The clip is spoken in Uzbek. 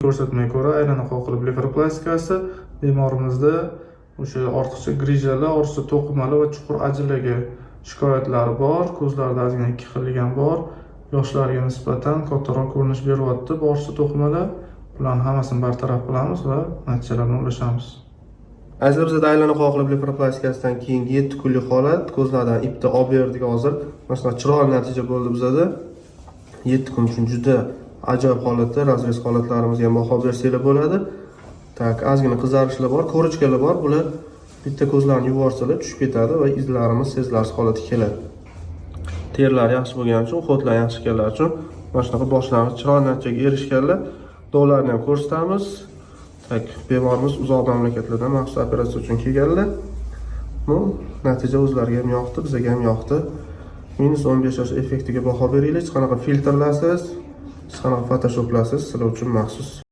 Ko'rsatmaga ko'ra aylana qoqilib blefaroplastikasi bemorimizda o'sha ortiqcha grijalar, ortiqcha to'qimali va chuqur ajinlarga shikoyatlari bor, ko'zlarida ozgina ikki xilligam bor, yoshlarga nisbatan kattaroq ko'rinish beryapti bu ortiqcha to'qimalar. Bularni hammasini bartaraf qilamiz va natijalarni ulashamiz. Aslida bizda aylana qoqilib blefaroplastikasidan keyingi 7 kunlik holat ko'zlardan ipni olib berdik hozir. Mana chiroyli natija bo'ldi bizda. 7 kun uchun juda ajoyib holatda, razrez holatlarimizga ham baho bersanglar bo'ladi. Tak, ozgina qizarishlar bor, ko'richkalar bor. Bular bitta ko'zlarni yuvorsalar tushib ketadi va izlarimiz sezilarsiz holatga keladi. Terlar yaxshi bo'lgani uchun, xotlar yaxshi kelgani uchun mana shunaqa boshlang'ich chiroyli natijaga erishganlar. Dog'larni ham ko'rsatamiz. Tak, bemorimiz uzoq mamlakatlardan maxsus operatsiya uchun kelganlar. Bu natija o'zlariga ham yoqdi, bizga ham yoqdi. -15 yosh effektiga baho beringlar, hech qanaqa filtrlasiz, hech qanaqa photoshoplarsiz, sizlar uchun maxsus.